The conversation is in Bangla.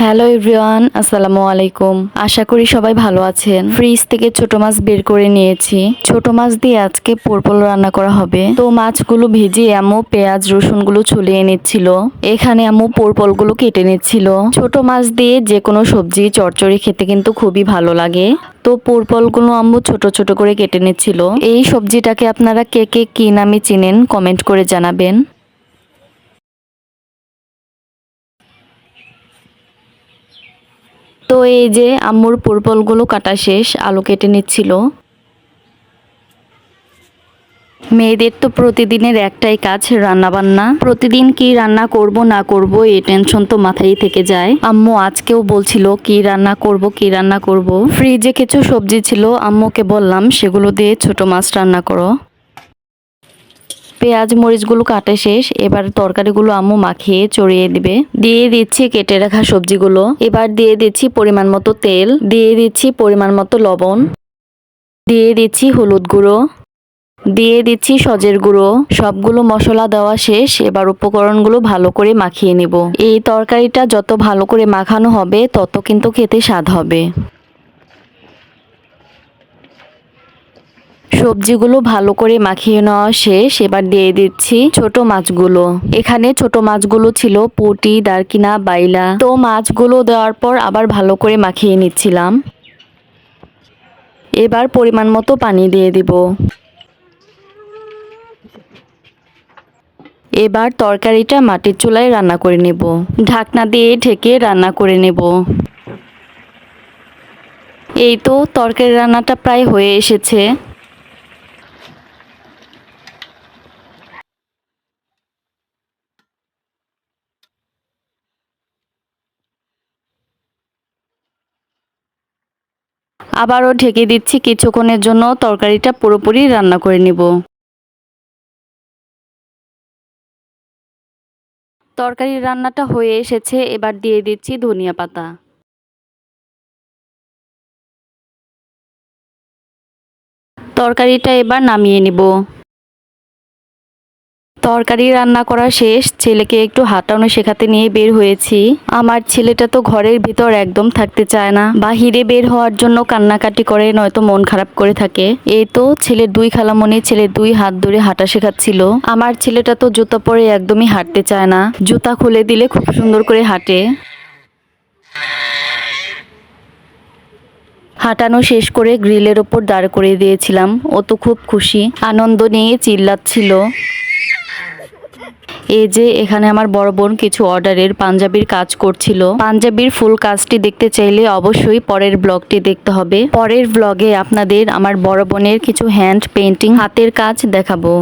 হ্যালো এভরিওয়ান, আসসালামু আলাইকুম। আশা করি সবাই ভালো আছেন। ফ্রিজ থেকে ছোট মাছ বের করে নিয়েছি। ছোট মাছ দিয়ে আজকে পোরপল রান্না করা হবে। তো মাছগুলো ভেজে আম্মু পেঁয়াজ রসুনগুলো ছুলিয়ে নিচ্ছিল। এখানে আম্মু পোরপলগুলো কেটে নিচ্ছিল। ছোট মাছ দিয়ে যে কোনো সবজি চচ্চড়ি খেতে কিন্তু খুবই ভালো লাগে। তো পোরপলগুলো আম্মু ছোট ছোট করে কেটে নিচ্ছিল। এই সবজিটাকে আপনারা কে কে কি নামে চিনেন কমেন্ট করে জানাবেন। তো এই যে আম্মুর পোরপলগুলো কাটা শেষ, আলু কেটে নিচ্ছিল। মেয়েদের তো প্রতিদিনের একটাই কাজ রান্না বান্না। প্রতিদিন কি রান্না করব না করব এই টেনশন তো মাথায় থেকে যায়। আম্মু আজকেও বলছিল কি রান্না করব কি রান্না করব। ফ্রিজে কিছু সবজি ছিল, আম্মুকে বললাম সেগুলো দিয়ে ছোট মাছ রান্না করো। পেঁয়াজ মরিচগুলো কাটা শেষ, এবার তরকারিগুলো আম্মু মাখিয়ে চড়িয়ে দিবে। দিয়ে দিচ্ছি কেটে রাখা সবজিগুলো। এবার দিয়ে দিচ্ছি পরিমাণ মতো তেল, দিয়ে দিচ্ছি পরিমাণ মতো লবণ, দিয়ে দিচ্ছি হলুদ গুঁড়ো, দিয়ে দিচ্ছি সজের গুঁড়ো। সবগুলো মশলা দেওয়া শেষ, এবার উপকরণগুলো ভালো করে মাখিয়ে নিব। এই তরকারিটা যত ভালো করে মাখানো হবে তত কিন্তু খেতে স্বাদ হবে। সবজিগুলো ভালো করে মাখিয়ে নেওয়া শেষ, এবার দিয়ে দিচ্ছি ছোট মাছগুলো। এখানে ছোট মাছগুলো ছিল পুঁটি, দারকিনা, বাইলা। তো মাছগুলো দেওয়ার পর আবার ভালো করে মাখিয়ে নিচ্ছিলাম। এবার পরিমাণ মতো পানি দিয়ে দিব। এবার তরকারিটা মাটির চুলায় রান্না করে নেব। ঢাকনা দিয়ে ঢেকে রান্না করে নেব। এই তো তরকারি রান্নাটা প্রায় হয়ে এসেছে। আবারও ঢেকে দিচ্ছি কিছুক্ষণের জন্য, তরকারিটা পুরোপুরি রান্না করে নেব। তরকারির রান্নাটা হয়ে এসেছে, এবার দিয়ে দিচ্ছি ধনিয়া পাতা। তরকারিটা এবার নামিয়ে নিব। তরকারি রান্না করা শেষ, ছেলেকে একটু হাঁটানো শেখাতে নিয়ে বের হয়েছি। আমার ছেলেটা তো ঘরের ভিতর একদম থাকতে চায় না, বাহিরে বের হওয়ার জন্য কান্নাকাটি করে, নয়তো মন খারাপ করে থাকে। এই তো ছেলের দুই খালামণি ছেলের দুই হাত ধরে হাঁটা শেখাচ্ছিল। আমার ছেলেটা তো জুতা পরে একদমই হাঁটতে চায় না, জুতা খুলে দিলে খুব সুন্দর করে হাঁটে। হাঁটানো শেষ করে গ্রিলের ওপর দাঁড় করিয়ে দিয়েছিলাম। ও তো খুব খুশি, আনন্দ নিয়ে চিল্লাচ্ছিল। এই যে এখানে আমার বড় বোন কিছু অর্ডারের পাঞ্জাবির কাজ করছিল। পাঞ্জাবির ফুল কাজটি দেখতে চাইলে অবশ্যই পরের ব্লগটি দেখতে হবে। পরের ব্লগে আপনাদের আমার বড় বোনের কিছু হ্যান্ড পেইন্টিং হাতের কাজ দেখাবো।